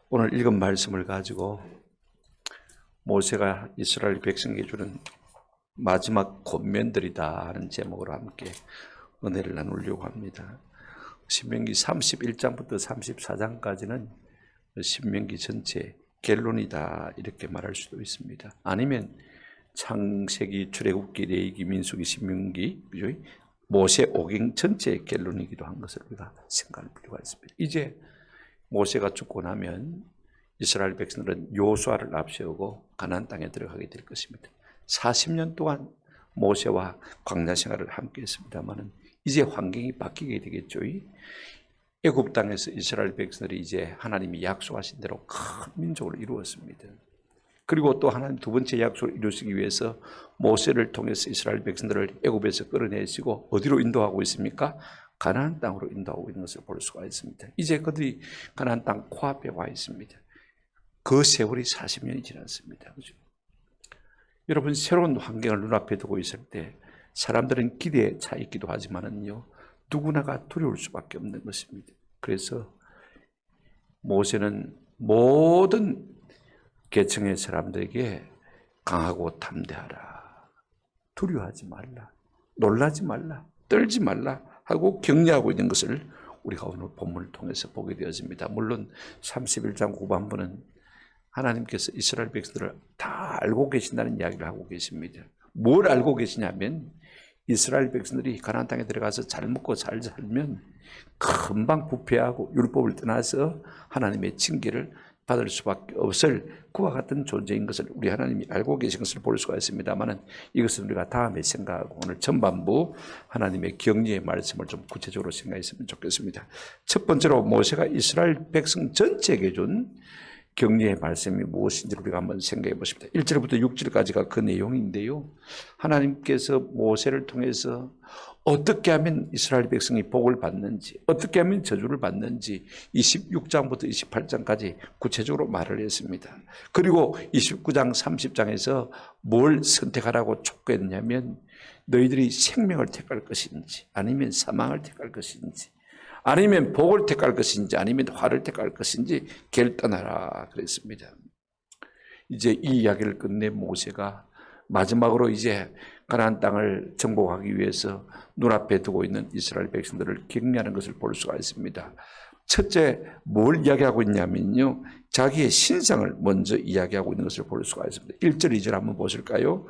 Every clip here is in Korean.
오늘 읽은 말씀을 가지고 모세가 이스라엘 백성에게 주는 마지막 권면들이다 하는 제목으로 함께 은혜를 나누려고 합니다. 신명기 31장부터 34장까지는 신명기 전체 결론이다 이렇게 말할 수도 있습니다. 아니면 창세기, 출애굽기, 레위기, 민수기, 신명기, 모세 오경 전체의 결론이기도 한 것을 우리가 생각할 필요가 있습니다. 이제 모세가 죽고 나면 이스라엘 백성들은 여호수아를 앞세우고 가나안 땅에 들어가게 될 것입니다. 40년 동안 모세와 광야 생활을 함께 했습니다만 이제 환경이 바뀌게 되겠죠. 애굽 땅에서 이스라엘 백성들이 이제 하나님이 약속하신 대로 큰 민족을 이루었습니다. 그리고 또 하나님 두 번째 약속을 이루시기 위해서 모세를 통해서 이스라엘 백성들을 애굽에서 끌어내시고 어디로 인도하고 있습니까? 가나안 땅으로 인도하고 있는 것을 볼 수가 있습니다. 이제 그들이 가나안 땅 코앞에 와 있습니다. 그 세월이 40년이 지났습니다. 그죠? 여러분, 새로운 환경을 눈앞에 두고 있을 때 사람들은 기대에 차 있기도 하지만은요, 누구나가 두려울 수밖에 없는 것입니다. 그래서 모세는 모든 계층의 사람들에게 강하고 담대하라, 두려워하지 말라, 놀라지 말라, 떨지 말라 하고 격려하고 있는 것을 우리가 오늘 본문을 통해서 보게 되었습니다. 물론 31장 후반부는 하나님께서 이스라엘 백성들을 다 알고 계신다는 이야기를 하고 계십니다. 뭘 알고 계시냐면 이스라엘 백성들이 가나안 땅에 들어가서 잘 먹고 잘 살면 금방 부패하고 율법을 떠나서 하나님의 징계를 받을 수밖에 없을 그와 같은 존재인 것을 우리 하나님이 알고 계신 것을 볼 수가 있습니다만 이것은 우리가 다음에 생각하고 오늘 전반부 하나님의 격려의 말씀을 좀 구체적으로 생각했으면 좋겠습니다. 첫 번째로 모세가 이스라엘 백성 전체에게 준 격려의 말씀이 무엇인지 우리가 한번 생각해 보십니다. 1절부터 6절까지가 그 내용인데요. 하나님께서 모세를 통해서 어떻게 하면 이스라엘 백성이 복을 받는지, 어떻게 하면 저주를 받는지 26장부터 28장까지 구체적으로 말을 했습니다. 그리고 29장, 30장에서 뭘 선택하라고 촉구했냐면 너희들이 생명을 택할 것인지 아니면 사망을 택할 것인지 아니면 복을 택할 것인지 아니면 화를 택할 것인지 결단하라 그랬습니다. 이제 이 이야기를 끝내 모세가 마지막으로 이제 가나안 땅을 정복하기 위해서 눈앞에 두고 있는 이스라엘 백성들을 격려하는 것을 볼 수가 있습니다. 첫째, 뭘 이야기하고 있냐면요, 자기의 신상을 먼저 이야기하고 있는 것을 볼 수가 있습니다. 1절, 2절 한번 보실까요?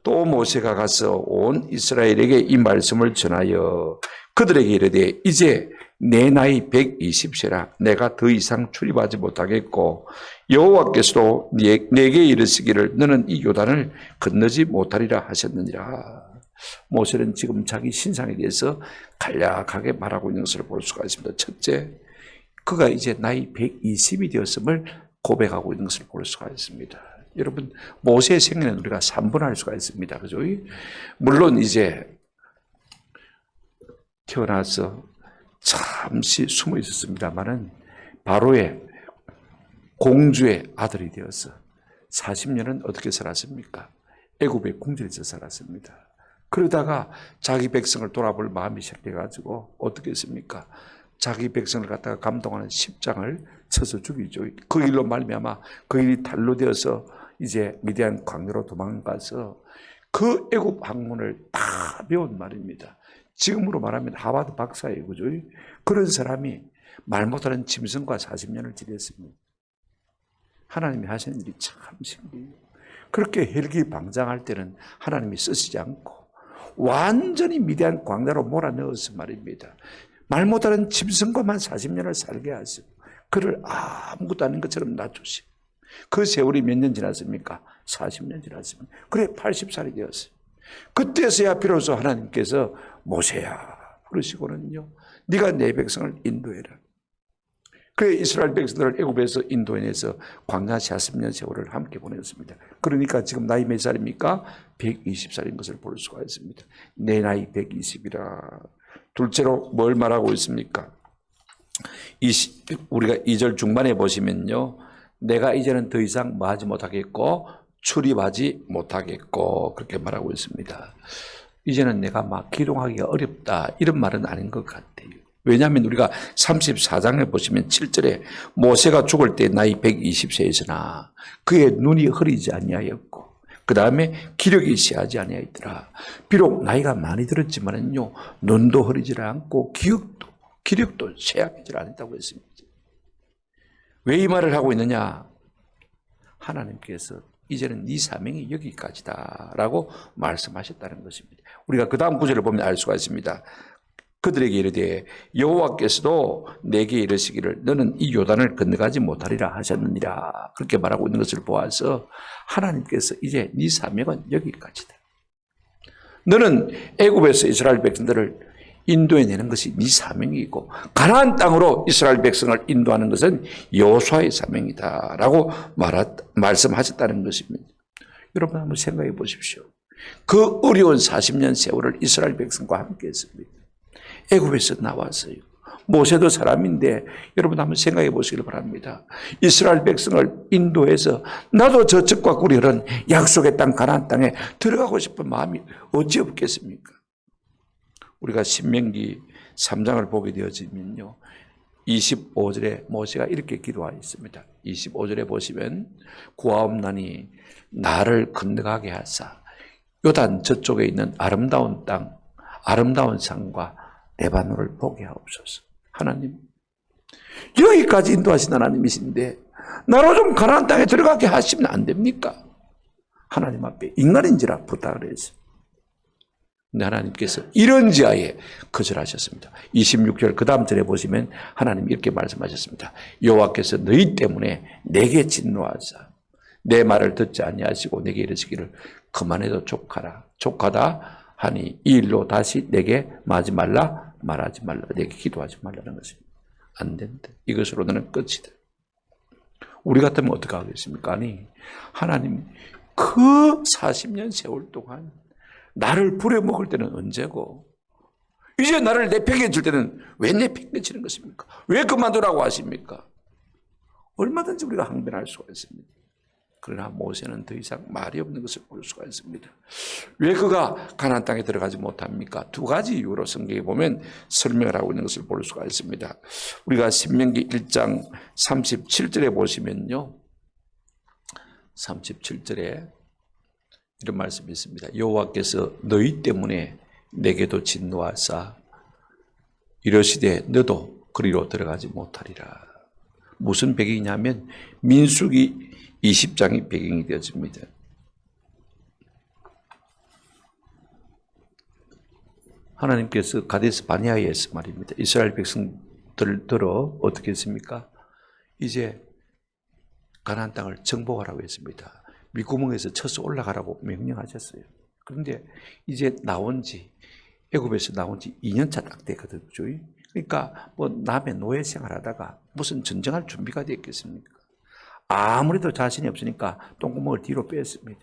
또 모세가 가서 온 이스라엘에게 이 말씀을 전하여 그들에게 이르되 이제 내 나이 120세라 내가 더 이상 출입하지 못하겠고 여호와께서도 내게 이르시기를 너는 이 요단을 건너지 못하리라 하셨느니라. 모세는 지금 자기 신상에 대해서 간략하게 말하고 있는 것을 볼 수가 있습니다. 첫째, 그가 이제 나이 120이 되었음을 고백하고 있는 것을 볼 수가 있습니다. 여러분, 모세의 생애는 우리가 3분할 수가 있습니다. 그죠? 물론 이제 태어나서 잠시 숨어 있었습니다만은 바로의 공주의 아들이 되어서 40년은 어떻게 살았습니까? 애굽의 궁전에서 살았습니다. 그러다가 자기 백성을 돌아볼 마음이 시작해가지고 어떻게 했습니까? 자기 백성을 갖다가 감동하는 10장을 쳐서 죽이죠. 그 일로 말미암아 그 일이 탈로 되어서 이제 미디안 광야로 도망가서 그 애굽 학문을 다 배운 말입니다. 지금으로 말하면 하버드 박사예요. 그죠? 그런 사람이 말 못하는 짐승과 40년을 지냈습니다. 하나님이 하시는 일이 참 신기해요. 그렇게 혈기방장할 때는 하나님이 쓰시지 않고 완전히 미디안 광야로 몰아넣어서 말입니다. 말 못하는 짐승과만 40년을 살게 하시고 그를 아무것도 아닌 것처럼 놔두시고 그 세월이 몇 년 지났습니까? 40년 지났습니다. 그래 80살이 되었어요. 그때서야 비로소 하나님께서 모세야 부르시고는요, 네가 내 백성을 인도해라. 그래 이스라엘 백성들을 애굽에서 인도해내서 광야 40년 세월을 함께 보냈습니다. 그러니까 지금 나이 몇 살입니까? 120살인 것을 볼 수가 있습니다. 내 나이 120이라. 둘째로 뭘 말하고 있습니까? 우리가 2절 중반에 보시면요, 내가 이제는 더 이상 뭐 하지 못하겠고 출입하지 못하겠고 그렇게 말하고 있습니다. 이제는 내가 막 기동하기가 어렵다 이런 말은 아닌 것 같아요. 왜냐하면 우리가 34장에 보시면 7절에 모세가 죽을 때 나이 120세였으나 그의 눈이 흐리지 아니하였고 그 다음에 기력이 시하지 아니하였더라. 비록 나이가 많이 들었지만은요 눈도 흐리지 않고 기력도 쇠약하지 않았다고 했습니다. 왜 이 말을 하고 있느냐? 하나님께서 이제는 네 사명이 여기까지다 라고 말씀하셨다는 것입니다. 우리가 그 다음 구절을 보면 알 수가 있습니다. 그들에게 이르되 여호와께서도 내게 이르시기를 너는 이 요단을 건너가지 못하리라 하셨느니라. 그렇게 말하고 있는 것을 보아서 하나님께서 이제 네 사명은 여기까지다. 너는 애굽에서 이스라엘 백성들을 인도해내는 것이 네 사명이고 가나안 땅으로 이스라엘 백성을 인도하는 것은 여호수아의 사명이다 라고 말씀하셨다는 것입니다. 여러분 한번 생각해 보십시오. 그 어려운 40년 세월을 이스라엘 백성과 함께 했습니다. 애굽에서 나왔어요. 모세도 사람인데 여러분 한번 생각해 보시길 바랍니다. 이스라엘 백성을 인도해서 나도 저쪽과 꿀이 흐른 약속의 땅 가나안 땅에 들어가고 싶은 마음이 어찌 없겠습니까? 우리가 신명기 3장을 보게 되어지면요 25절에 모세가 이렇게 기도하였습니다. 25절에 보시면 구하옵나니 나를 건너가게 하사 요단 저쪽에 있는 아름다운 땅 아름다운 산과 레바논을 보게 하옵소서. 하나님 여기까지 인도하신 하나님이신데 나로 좀 가나안 땅에 들어가게 하시면 안 됩니까? 하나님 앞에 인간인지라 부탁을 했습니다. 근데 하나님께서 이런지하에 거절하셨습니다. 26절 그 다음 절에 보시면 하나님 이렇게 말씀하셨습니다. 여호와께서 너희 때문에 내게 진노하사 내 말을 듣지 아니하시고 내게 이르시기를 그만해도 족하다 하니 이 일로 다시 내게 말하지 말라 내게 기도하지 말라는 것입니다. 안 된다. 이것으로 너는 끝이다. 우리 같으면 어떻게 하겠습니까? 아니 하나님 그 40년 세월 동안 나를 부려먹을 때는 언제고 이제 나를 내팽개칠 때는 왜 내팽개치는 것입니까? 왜 그만두라고 하십니까? 얼마든지 우리가 항변할 수가 있습니다. 그러나 모세는 더 이상 말이 없는 것을 볼 수가 있습니다. 왜 그가 가나안 땅에 들어가지 못합니까? 두 가지 이유로 성경에 보면 설명을 하고 있는 것을 볼 수가 있습니다. 우리가 신명기 1장 37절에 보시면요 37절에 이런 말씀이 있습니다. 여호와께서 너희 때문에 내게도 진노하사 이러시되 너도 그리로 들어가지 못하리라. 무슨 배경이냐면 민수기 20장이 배경이 되어집니다. 하나님께서 가데스 바네아에서 말입니다. 이스라엘 백성들들어 어떻게 했습니까? 이제 가나안 땅을 정복하라고 했습니다. 밀구멍에서 쳐서 올라가라고 명령하셨어요. 그런데 이제 애굽에서 나온 지 2년차 딱 되거든요. 그러니까 뭐 남의 노예 생활하다가 무슨 전쟁할 준비가 됐겠습니까? 아무래도 자신이 없으니까 똥구멍을 뒤로 뺐습니다.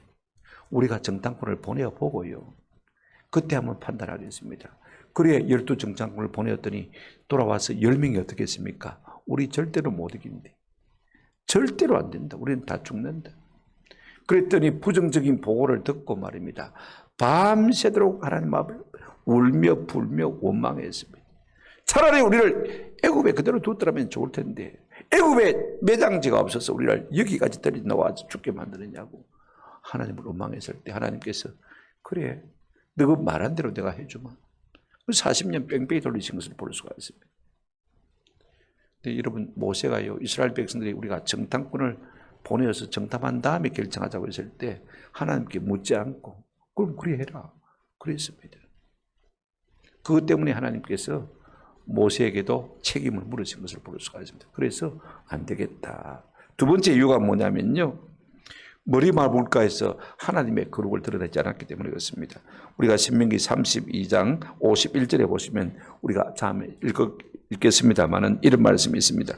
우리가 정탐꾼을 보내어보고요. 그때 한번 판단하겠습니다. 그래야 12정탐꾼을 보내었더니 돌아와서 10명이 어떻게 했습니까? 우리 절대로 못 이긴대. 절대로 안 된다. 우리는 다 죽는다. 그랬더니 부정적인 보고를 듣고 말입니다. 밤새도록 하나님 앞을 울며 불며 원망했습니다. 차라리 우리를 애굽에 그대로 두었더라면 좋을 텐데 애굽에 매장지가 없어서 우리를 여기까지 데려놓아 죽게 만드느냐고 하나님을 원망했을 때 하나님께서 그래 너가 말한 대로 내가 해주마. 40년 뺑뺑이 돌리신 것을 볼 수가 있습니다. 근데 여러분 모세가요 이스라엘 백성들이 우리가 정탐꾼을 보내어서 정탐한 다음에 결정하자고 했을 때 하나님께 묻지 않고 그럼 그래 해라 그랬습니다. 그것 때문에 하나님께서 모세에게도 책임을 물으신 것을 볼 수가 있습니다. 그래서 안 되겠다. 두 번째 이유가 뭐냐면요 머리말 물가에서 하나님의 거룩을 드러내지 않았기 때문에 그렇습니다. 우리가 신명기 32장 51절에 보시면 우리가 다음에 읽겠습니다마는 이런 말씀이 있습니다.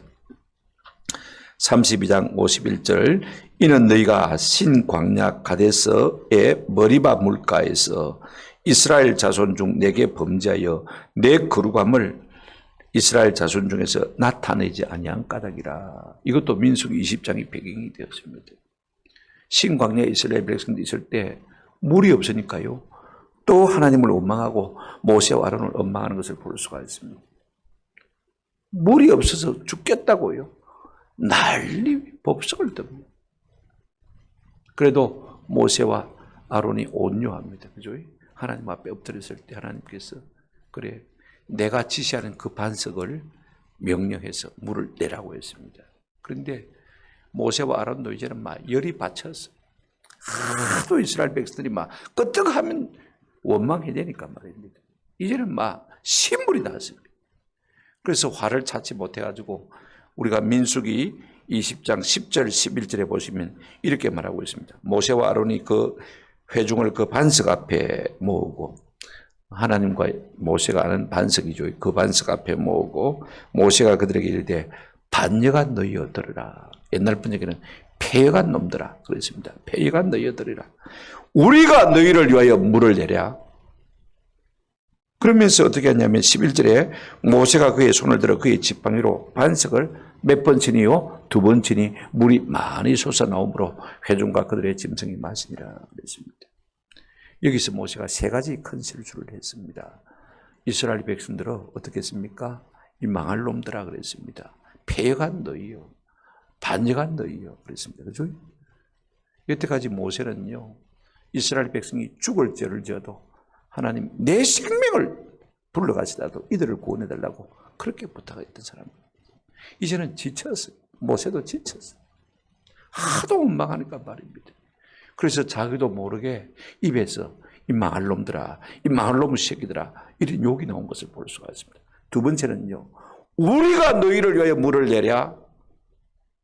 32장 51절 이는 너희가 신 광야 가데스의 머리바 물가에서 이스라엘 자손 중 내게 범죄하여 내 거룩함을 이스라엘 자손 중에서 나타내지 아니한 까닭이라. 이것도 민수기 20장이 배경이 되었습니다. 신광야에 이스라엘 백성들이 있을 때 물이 없으니까요. 또 하나님을 원망하고 모세와 아론을 원망하는 것을 볼 수가 있습니다. 물이 없어서 죽겠다고요. 난리 법석을 듭니다. 그래도 모세와 아론이 온유합니다. 그죠? 하나님 앞에 엎드렸을 때 하나님께서 그래 내가 지시하는 그 반석을 명령해서 물을 내라고 했습니다. 그런데 모세와 아론도 이제는 막 열이 받쳤어. 하도 이스라엘 백성들이 막 끄떡하면 원망해야 되니까 말입니다. 이제는 막 신물이 났습니다. 그래서 화를 찾지 못해가지고 우리가 민수기 20장 10절 11절에 보시면 이렇게 말하고 있습니다. 모세와 아론이 그 회중을 그 반석 앞에 모으고 하나님과 모세가 아는 반석이죠. 그 반석 앞에 모으고 모세가 그들에게 이르되 반역한 너희여 들으라. 옛날 분에게는 패역한 놈들아 그랬습니다. 패역한 너희여 들으라. 우리가 너희를 위하여 물을 내랴. 그러면서 어떻게 하냐면 11절에 모세가 그의 손을 들어 그의 지팡이로 반석을 몇 번 치니요? 2번 치니 물이 많이 솟아나오므로 회중과 그들의 짐승이 마시니라 그랬습니다. 여기서 모세가 3가지 큰 실수를 했습니다. 이스라엘 백성들은 어떻게 했습니까? 이 망할 놈들아 그랬습니다. 패역한 너희요. 반역한 너희요. 그랬습니다. 그죠? 여태까지 모세는요, 이스라엘 백성이 죽을 죄를 지어도 하나님 내 생명을 불러가시다도 이들을 구원해달라고 그렇게 부탁했던 사람입니다. 이제는 지쳤어요. 모세도 지쳤어요. 하도 원망하니까 말입니다. 그래서 자기도 모르게 입에서 이 망할 놈들아, 이 망할 놈의 새끼들아 이런 욕이 나온 것을 볼 수가 있습니다. 2번째는요. 우리가 너희를 위하여 물을 내랴.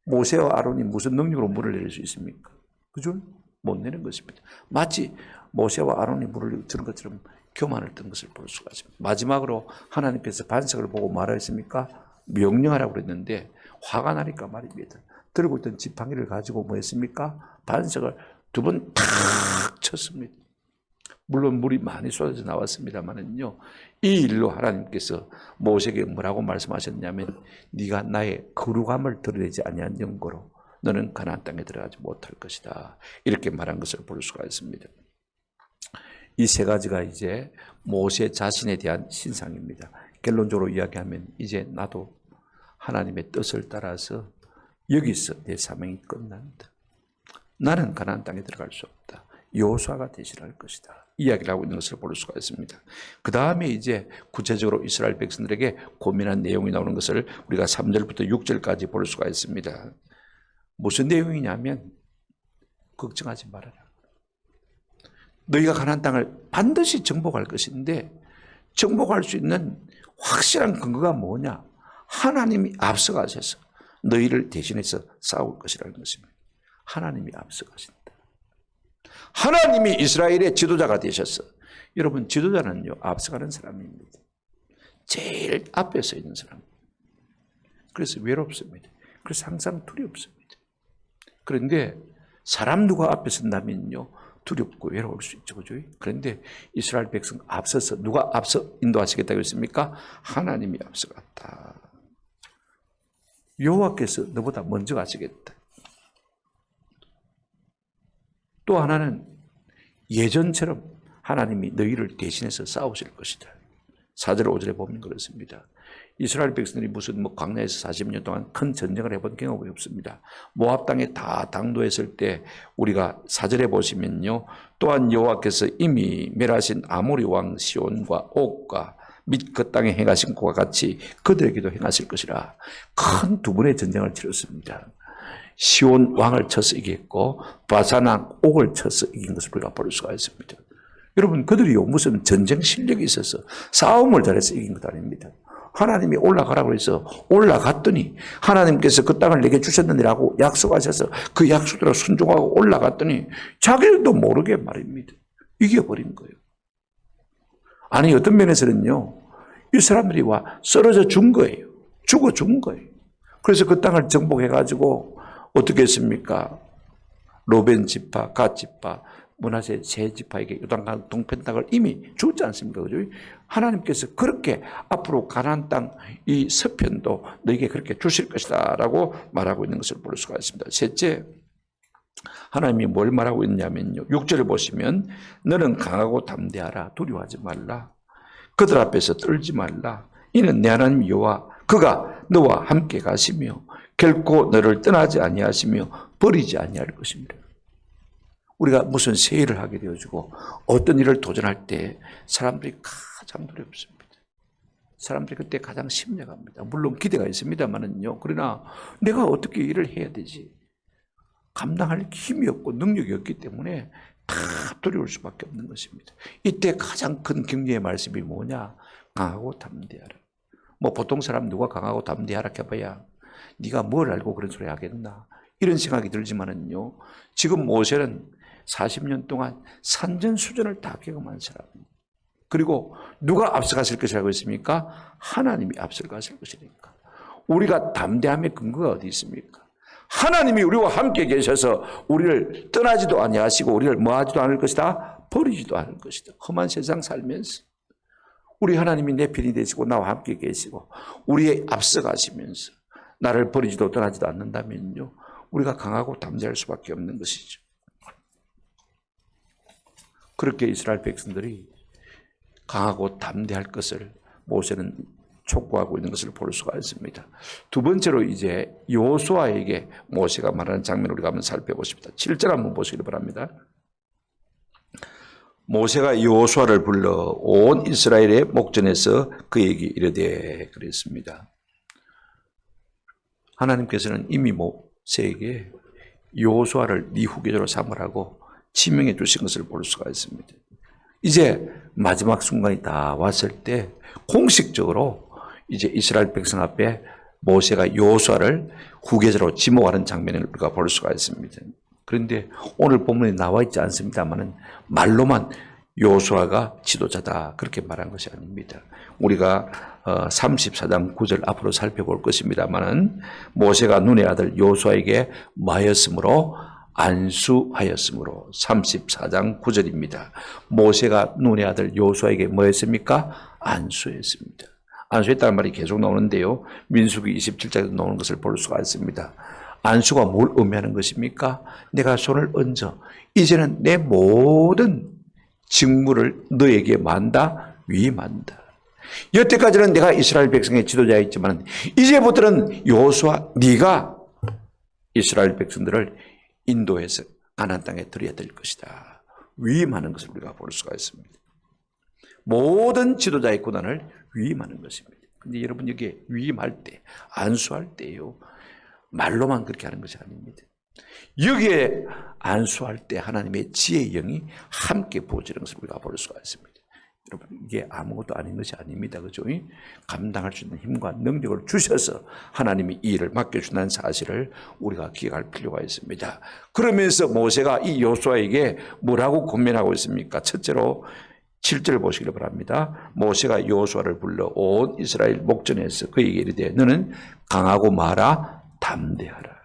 모세와 아론이 무슨 능력으로 물을 내릴 수 있습니까? 그죠? 못 내는 것입니다. 마치 모세와 아론이 물을 주는 것처럼 교만을 했던 것을 볼 수가 있습니다. 마지막으로 하나님께서 반석을 보고 말하였습니까? 명령하라고 그랬는데 화가 나니까 말입니다. 들고 있던 지팡이를 가지고 뭐 했습니까? 반석을 2번 탁 쳤습니다. 물론 물이 많이 쏟아져 나왔습니다만은요, 이 일로 하나님께서 모세에게 뭐라고 말씀하셨냐면 네가 나의 거룩함을 드러내지 아니한 영고로 너는 가나안 땅에 들어가지 못할 것이다. 이렇게 말한 것을 볼 수가 있습니다. 이 3가지가 이제 모세 자신에 대한 신상입니다. 결론적으로 이야기하면 이제 나도 하나님의 뜻을 따라서 여기서 내 사명이 끝난다. 나는 가나안 땅에 들어갈 수 없다. 여호수아가 대신할 것이다. 이야기를 하고 있는 것을 볼 수가 있습니다. 그 다음에 이제 구체적으로 이스라엘 백성들에게 고민한 내용이 나오는 것을 우리가 3절부터 6절까지 볼 수가 있습니다. 무슨 내용이냐면 걱정하지 말아라. 너희가 가나안 땅을 반드시 정복할 것인데 정복할 수 있는 확실한 근거가 뭐냐? 하나님이 앞서가셔서 너희를 대신해서 싸울 것이라는 것입니다. 하나님이 앞서가신다. 하나님이 이스라엘의 지도자가 되셨어. 여러분 지도자는요 앞서가는 사람입니다. 제일 앞에 서 있는 사람. 그래서 외롭습니다. 그래서 항상 두렵습니다. 그런데 사람 누가 앞에 선다면요 두렵고 외로울 수 있죠. 그죠? 그런데 이스라엘 백성 앞서서 누가 앞서 인도하시겠다고 했습니까? 하나님이 앞서갔다. 여호와께서 너보다 먼저 가시겠다. 또 하나는 예전처럼 하나님이 너희를 대신해서 싸우실 것이다. 4절 5절에 보면 그렇습니다. 이스라엘 백성들이 무슨 광야에서 40년 동안 큰 전쟁을 해본 경험이 없습니다. 모압 땅에 다 당도했을 때 우리가 4절에 보시면요. 또한 여호와께서 이미 멸하신 아모리 왕 시온과 옥과 및 그 땅에 행하신 것과 같이 그들에게도 행하실 것이라. 큰 2번의 전쟁을 치렀습니다. 시온 왕을 쳐서 이겼고 바사나 옥을 쳐서 이긴 것을 우리가 볼 수가 있습니다. 여러분 그들이요 무슨 전쟁 실력이 있어서 싸움을 잘해서 이긴 것 아닙니다. 하나님이 올라가라고 해서 올라갔더니 하나님께서 그 땅을 내게 주셨느니라고 약속하셔서 그 약속대로 순종하고 올라갔더니 자기들도 모르게 말입니다. 이겨버린 거예요. 아니 어떤 면에서는요 이 사람들이 와 쓰러져 준 거예요. 죽어 준 거예요. 그래서 그 땅을 정복해가지고 어떻게 했습니까? 로벤 지파, 갓 지파, 므낫세 세 지파에게 요단강 동편 땅을 이미 주지 않습니까? 그죠? 하나님께서 그렇게 앞으로 가나안 땅 이 서편도 너에게 그렇게 주실 것이다라고 말하고 있는 것을 볼 수가 있습니다. 셋째, 하나님이 뭘 말하고 있냐면요. 6절을 보시면 너는 강하고 담대하라. 두려워하지 말라. 그들 앞에서 떨지 말라. 이는 내 하나님 여호와 그가 너와 함께 가시며 결코 너를 떠나지 아니하시며 버리지 아니할 것입니다. 우리가 무슨 새일을 하게 되어지고 어떤 일을 도전할 때 사람들이 가장 두렵습니다. 사람들이 그때 가장 심려갑니다. 물론 기대가 있습니다만은요. 그러나 내가 어떻게 일을 해야 되지? 감당할 힘이 없고 능력이 없기 때문에 다 두려울 수밖에 없는 것입니다. 이때 가장 큰 격려의 말씀이 뭐냐? 강하고 담대하라. 뭐 보통 사람 누가 강하고 담대하라 해봐야 네가 뭘 알고 그런 소리 하겠나? 이런 생각이 들지만은요. 지금 모세는 40년 동안 산전수전을 다 경험한 사람입니다. 그리고 누가 앞서갔을 것이라고 했습니까? 하나님이 앞서갔을 것이니까. 우리가 담대함의 근거가 어디 있습니까? 하나님이 우리와 함께 계셔서 우리를 떠나지도 아니하시고 우리를 뭐하지도 않을 것이다? 버리지도 않을 것이다. 험한 세상 살면서 우리 하나님이 내 편이 되시고 나와 함께 계시고 우리의 앞서가시면서 나를 버리지도 떠나지도 않는다면요. 우리가 강하고 담대할 수밖에 없는 것이죠. 그렇게 이스라엘 백성들이 강하고 담대할 것을 모세는 촉구하고 있는 것을 볼 수가 있습니다. 두 번째로 이제 여호수아에게 모세가 말하는 장면을 우리가 한번 살펴보십니다. 7절 한번 보시기 바랍니다. 모세가 여호수아를 불러 온 이스라엘의 목전에서 그에게 이르되 그랬습니다. 하나님께서는 이미 모세에게 여호수아를 네 후계자로 삼으라고 지명해 주신 것을 볼 수가 있습니다. 이제 마지막 순간이 다 왔을 때 공식적으로 이제 이스라엘 백성 앞에 모세가 여호수아를 후계자로 지목하는 장면을 우리가 볼 수가 있습니다. 그런데 오늘 본문에 나와 있지 않습니다만은 말로만 여호수아가 지도자다 그렇게 말한 것이 아닙니다. 우리가 34장 9절 앞으로 살펴볼 것입니다만은 모세가 눈의 아들 여호수아에게 뭐하였으므로 안수하였으므로 34장 9절입니다. 모세가 눈의 아들 여호수아에게 뭐했습니까? 안수했습니다. 안수했다는 말이 계속 나오는데요. 민수기 27장에서 나오는 것을 볼 수가 있습니다. 안수가 뭘 의미하는 것입니까? 내가 손을 얹어 이제는 내 모든 직무를 너에게 만다 위임한다. 여태까지는 내가 이스라엘 백성의 지도자였지만 이제부터는 여호수아 네가 이스라엘 백성들을 인도해서 가나안 땅에 들여야 될 것이다. 위임하는 것을 우리가 볼 수가 있습니다. 모든 지도자의 고난을 위임하는 것입니다. 그런데 여러분 여기에 위임할 때, 안수할 때요. 말로만 그렇게 하는 것이 아닙니다. 여기에 안수할 때 하나님의 지혜의 영이 함께 부어지는 것을 우리가 볼 수가 있습니다. 여러분 이게 아무것도 아닌 것이 아닙니다. 그죠? 감당할 수 있는 힘과 능력을 주셔서 하나님이 이 일을 맡겨준다는 사실을 우리가 기억할 필요가 있습니다. 그러면서 모세가 이 여호수아에게 뭐라고 권면하고 있습니까? 첫째로 7절 보시기를 바랍니다. 모세가 여호수아를 불러 온 이스라엘 목전에서 그에게 이르되 너는 강하고 마라 담대하라.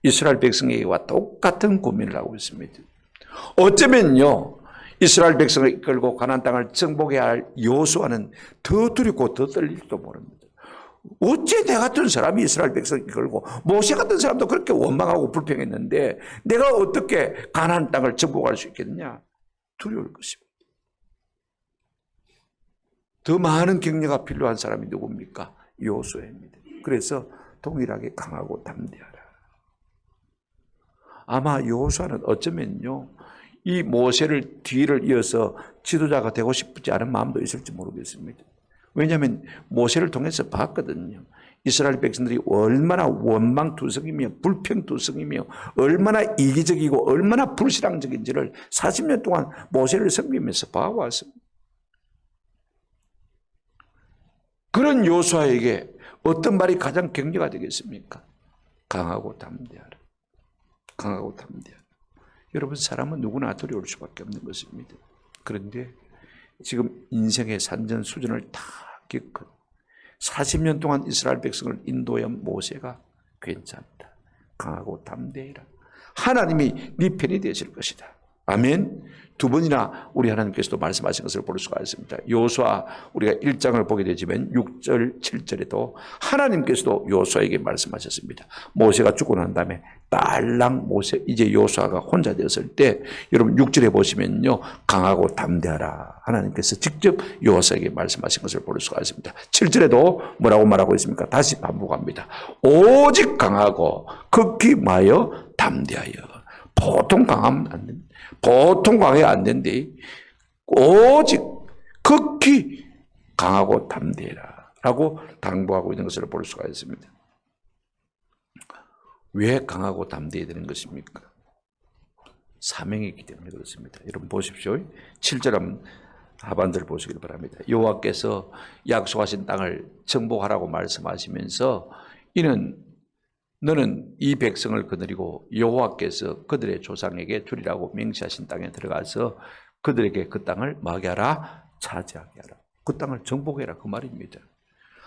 이스라엘 백성에게와 똑같은 고민을 하고 있습니다. 어쩌면요 이스라엘 백성을 이끌고 가나안 땅을 정복해야 할 여호수아는 더 두렵고 더 떨릴지도 모릅니다. 어째 내 같은 사람이 이스라엘 백성을 이끌고 모세 같은 사람도 그렇게 원망하고 불평했는데 내가 어떻게 가나안 땅을 정복할 수 있겠느냐? 두려울 것입니다. 더 많은 격려가 필요한 사람이 누굽니까? 여호수아입니다. 그래서 동일하게 강하고 담대하라. 아마 여호수아는 어쩌면요 이 모세를 뒤를 이어서 지도자가 되고 싶지 않은 마음도 있을지 모르겠습니다. 왜냐하면 모세를 통해서 봤거든요. 이스라엘 백성들이 얼마나 원망투성이며 불평투성이며 얼마나 이기적이고 얼마나 불신앙적인지를 40년 동안 모세를 섬기면서 봐왔습니다. 그런 여호수아에게 어떤 말이 가장 격려가 되겠습니까? 강하고 담대하라. 강하고 담대하라. 여러분 사람은 누구나 두려울 수밖에 없는 것입니다. 그런데 지금 인생의 산전수전을 다 겪은 40년 동안 이스라엘 백성을 인도한 모세가 괜찮다. 강하고 담대해라. 하나님이 네 편이 되실 것이다. 아멘. 두 번이나 우리 하나님께서도 말씀하신 것을 볼 수가 있습니다. 여호수아 우리가 1장을 보게 되지만 6절, 7절에도 하나님께서도 여호수아에게 말씀하셨습니다. 모세가 죽고 난 다음에 딸랑 모세, 이제 여호수아가 혼자 되었을 때 여러분 6절에 보시면요, 강하고 담대하라. 하나님께서 직접 여호수아에게 말씀하신 것을 볼 수가 있습니다. 7절에도 뭐라고 말하고 있습니까? 다시 반복합니다. 오직 강하고 극히 마여 담대하여. 보통 강하면 안 됩니다. 보통 강해야 안 된대. 오직 극히 강하고 담대해라 라고 당부하고 있는 것을 볼 수가 있습니다. 왜 강하고 담대해야 되는 것입니까? 사명이 있기 때문에 그렇습니다. 여러분 보십시오. 7절 한번 하반절을 보시길 바랍니다. 여호와께서 약속하신 땅을 정복하라고 말씀하시면서 너는 이 백성을 거느리고 여호와께서 그들의 조상에게 주리라고 맹세하신 땅에 들어가서 그들에게 그 땅을 뭐하게 하라? 차지하게 하라. 그 땅을 정복해라 그 말입니다.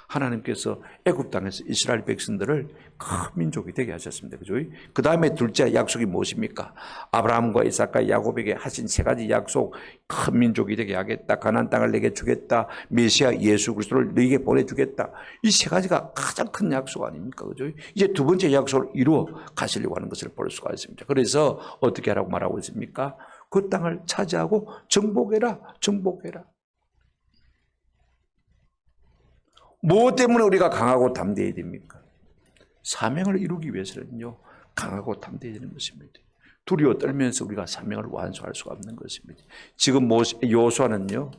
하나님께서 애굽 땅에서 이스라엘 백성들을 큰 민족이 되게 하셨습니다. 그죠? 그 다음에 둘째 약속이 무엇입니까? 아브라함과 이삭과 야곱에게 하신 세 가지 약속, 큰 민족이 되게 하겠다, 가나안 땅을 내게 주겠다, 메시아 예수 그리스도를 너에게 보내주겠다. 이 세 가지가 가장 큰 약속 아닙니까? 그죠? 이제 두 번째 약속을 이루어 가시려고 하는 것을 볼 수가 있습니다. 그래서 어떻게 하라고 말하고 있습니까? 그 땅을 차지하고 정복해라, 정복해라. 무엇 때문에 우리가 강하고 담대해야 됩니까? 사명을 이루기 위해서는요, 강하고 담대해야 되는 것입니다. 두려워 떨면서 우리가 사명을 완수할 수가 없는 것입니다. 지금 여호수아는요,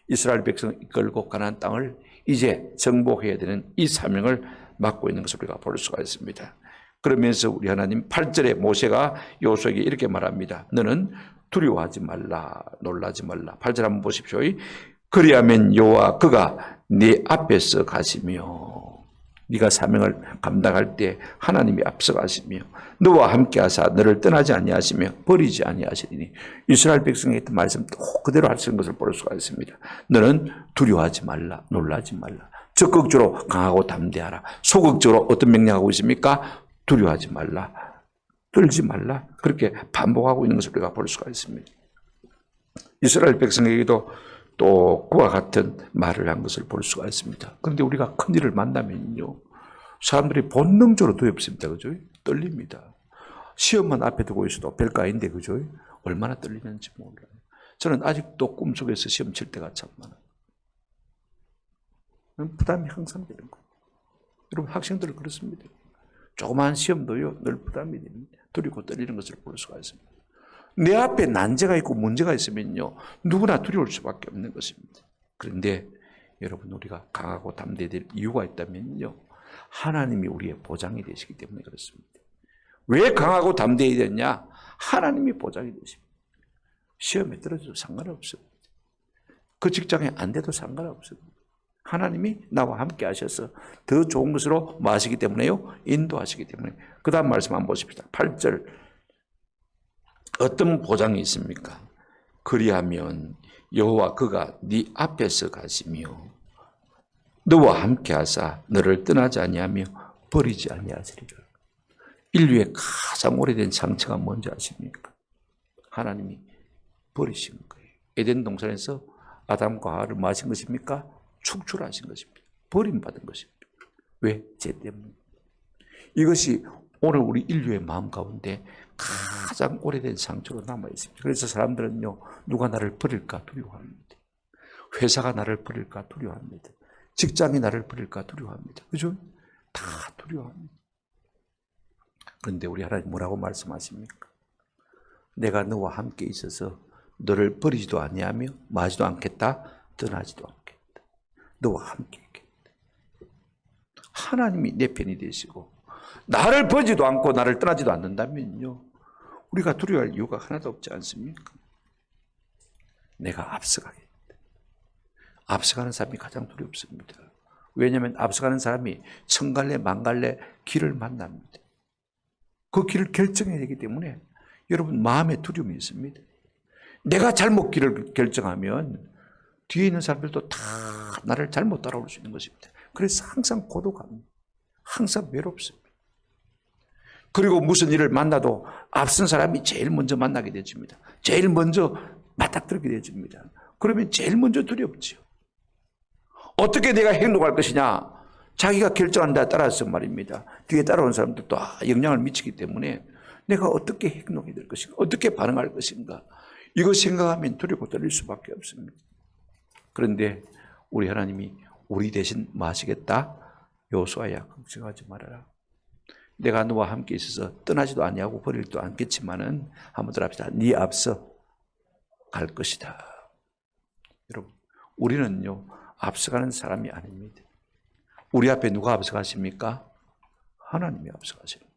이스라엘 백성을 이끌고 가나안 땅을 이제 정복해야 되는 이 사명을 맡고 있는 것을 우리가 볼 수가 있습니다. 그러면서 우리 하나님 8절에 모세가 여호수아에게 이렇게 말합니다. 너는 두려워하지 말라, 놀라지 말라. 8절 한번 보십시오. 그리하면 여호와 그가 네 앞에서 가시며, 네가 사명을 감당할 때 하나님이 앞서 가시며 너와 함께 하사 너를 떠나지 아니하시며 버리지 아니하시리니. 이스라엘 백성의 했던 말씀 또 그대로 하시는 것을 볼 수가 있습니다. 너는 두려워하지 말라, 놀라지 말라. 적극적으로 강하고 담대하라. 소극적으로 어떤 명령하고 있습니까? 두려워하지 말라, 떨지 말라. 그렇게 반복하고 있는 것을 우리가 볼 수가 있습니다. 이스라엘 백성에게도 또 그와 같은 말을 한 것을 볼 수가 있습니다. 그런데 우리가 큰 일을 만나면요, 사람들이 본능적으로 두렵습니다. 그죠? 떨립니다. 시험만 앞에 두고 있어도 별거 아닌데, 그죠? 얼마나 떨리는지 몰라요. 저는 아직도 꿈속에서 시험 칠 때가 참 많아요. 부담이 항상 되는 거예요. 여러분, 학생들은 그렇습니다. 조그마한 시험도요, 늘 부담이 됩니다. 두렵고 떨리는 것을 볼 수가 있습니다. 내 앞에 난제가 있고 문제가 있으면요, 누구나 두려울 수밖에 없는 것입니다. 그런데 여러분, 우리가 강하고 담대해야 될 이유가 있다면요, 하나님이 우리의 보장이 되시기 때문에 그렇습니다. 왜 강하고 담대해야 되냐? 하나님이 보장이 되십니다. 시험에 떨어져도 상관없습니다. 그 직장에 안 돼도 상관없습니다. 하나님이 나와 함께 하셔서 더 좋은 것으로 뭐 하시기 때문에요? 인도하시기 때문에. 그 다음 말씀 한번 보십시다. 8절. 어떤 보장이 있습니까? 그리하면 여호와 그가 네 앞에서 가시며 너와 함께 하사 너를 떠나지 아니하며 버리지 아니하시리라. 인류의 가장 오래된 상처가 뭔지 아십니까? 하나님이 버리신 거예요. 에덴 동산에서 아담과 하와를 뭐 하신 것입니까? 축출하신 것입니다. 버림받은 것입니다. 왜? 죄 때문에. 이것이 오늘 우리 인류의 마음 가운데 가장 오래된 상처로 남아있습니다. 그래서 사람들은요, 누가 나를 버릴까 두려워합니다. 회사가 나를 버릴까 두려워합니다. 직장이 나를 버릴까 두려워합니다. 그죠? 다 두려워합니다. 그런데 우리 하나님 뭐라고 말씀하십니까? 내가 너와 함께 있어서 너를 버리지도 아니하며 마지도 않겠다, 떠나지도 않겠다. 너와 함께 있겠다. 하나님이 내 편이 되시고 나를 버리지도 않고 나를 떠나지도 않는다면요, 우리가 두려워할 이유가 하나도 없지 않습니까? 내가 앞서가겠다. 앞서가는 사람이 가장 두렵습니다. 왜냐하면 앞서가는 사람이 천갈래 만갈래 길을 만납니다. 그 길을 결정해야 되기 때문에 여러분, 마음에 두려움이 있습니다. 내가 잘못 길을 결정하면 뒤에 있는 사람들도 다 나를 잘못 따라올 수 있는 것입니다. 그래서 항상 고독합니다. 항상 외롭습니다. 그리고 무슨 일을 만나도 앞선 사람이 제일 먼저 만나게 되집니다. 제일 먼저 맞닥뜨리게 되집니다. 그러면 제일 먼저 두렵지요. 어떻게 내가 행동할 것이냐? 자기가 결정한 데 따라서 말입니다. 뒤에 따라오는 사람들도 영향을 미치기 때문에 내가 어떻게 행동해야 될 것인가? 어떻게 반응할 것인가? 이거 생각하면 두렵고 떨릴 수밖에 없습니다. 그런데 우리 하나님이 우리 대신 마시겠다? 여호수아야, 걱정하지 말아라. 내가 너와 함께 있어서 떠나지도 아니하고 버리지도 않겠지만은 한번 더 합시다. 네 앞서 갈 것이다. 여러분, 우리는요 앞서가는 사람이 아닙니다. 우리 앞에 누가 앞서가십니까? 하나님이 앞서가십니다.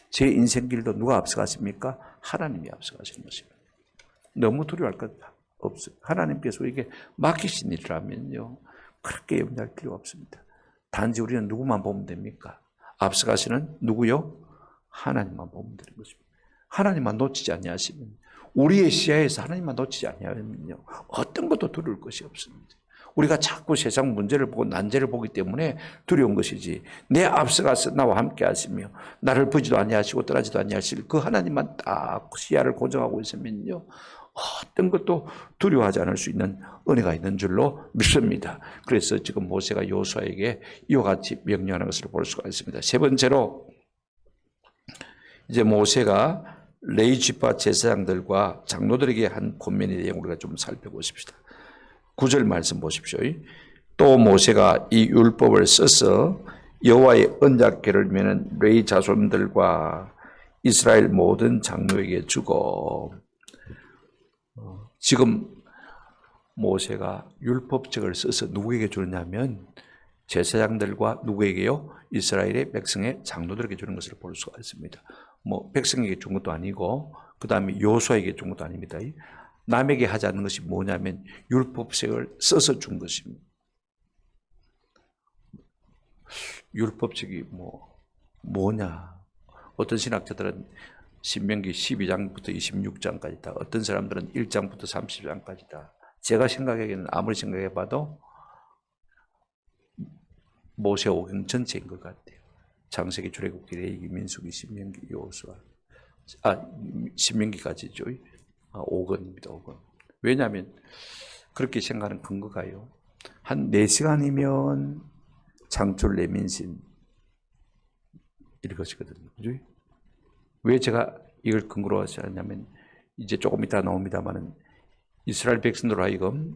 제 인생길도 누가 앞서가십니까? 하나님이 앞서가시는 것입니다. 너무 두려워할 것 없어요. 하나님께서 이게 맡기신 일이라면요 그렇게 염려할 필요가 없습니다. 단지 우리는 누구만 보면 됩니까? 앞서가시는 누구요? 하나님만 보면 되는 것입니다. 하나님만 놓치지 아니하시면, 우리의 시야에서 하나님만 놓치지 아니하면요 어떤 것도 두려울 것이 없습니다. 우리가 자꾸 세상 문제를 보고 난제를 보기 때문에 두려운 것이지, 내 앞서가서 나와 함께 하시며 나를 버리지도 아니하시고 떠나지도 아니하실 그 하나님만 딱 시야를 고정하고 있으면요 어떤 것도 두려워하지 않을 수 있는 은혜가 있는 줄로 믿습니다. 그래서 지금 모세가 여호수아에게 이와 같이 명령하는 것을 볼 수가 있습니다. 세 번째로, 이제 모세가 레위 지파 제사장들과 장로들에게 한 권면에 대해 우리가 좀 살펴보십시다. 9절 말씀 보십시오. 또 모세가 이 율법을 써서 여호와의 언약궤를 메는 레위 자손들과 이스라엘 모든 장로에게 주고, 지금 모세가 율법책을 써서 누구에게 주느냐면 제사장들과 누구에게요? 이스라엘의 백성의 장로들에게 주는 것을 볼 수가 있습니다. 뭐 백성에게 준 것도 아니고 그 다음에 여호수아에게 준 것도 아닙니다. 남에게 하지 않는 것이 뭐냐면 율법책을 써서 준 것입니다. 율법책이 뭐냐? 어떤 신학자들은 신명기 12장부터 26장까지다. 어떤 사람들은 1장부터 30장까지다. 제가 생각하기에는 아무리 생각해봐도 모세오경 전체인 것 같아요. 창세기, 출애굽기, 레위기, 민수기, 신명기, 여호수아, 신명기까지죠. 5권입니다. 5권. 왜냐하면 그렇게 생각하는 근거가요, 한 4시간이면 창출, 레민신 이것이거든요. 그죠? 왜 제가 이걸 근거로 하냐면 이제 조금 이따 나옵니다만은 이스라엘 백성들로 하여금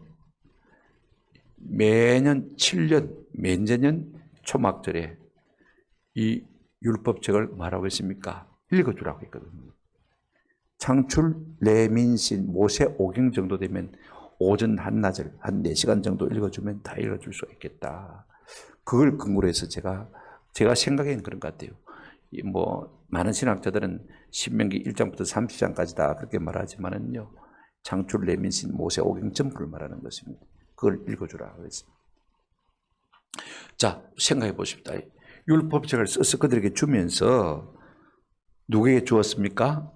매년 7년, 매년 초막절에 이 율법책을 말하고 있습니까? 읽어주라고 했거든요. 창출, 레민신, 모세오경 정도 되면 오전 한나절 한 4시간 정도 읽어주면 다 읽어줄 수 있겠다. 그걸 근거로 해서 제가 생각에는 그런 것 같아요. 많은 신학자들은 신명기 1장부터 30장까지다 그렇게 말하지만은요, 창출, 레민신, 모세오경 전부를 말하는 것입니다. 그걸 읽어주라 그랬습니다. 자, 생각해 보십시다. 율법책을 써서 그들에게 주면서 누구에게 주었습니까?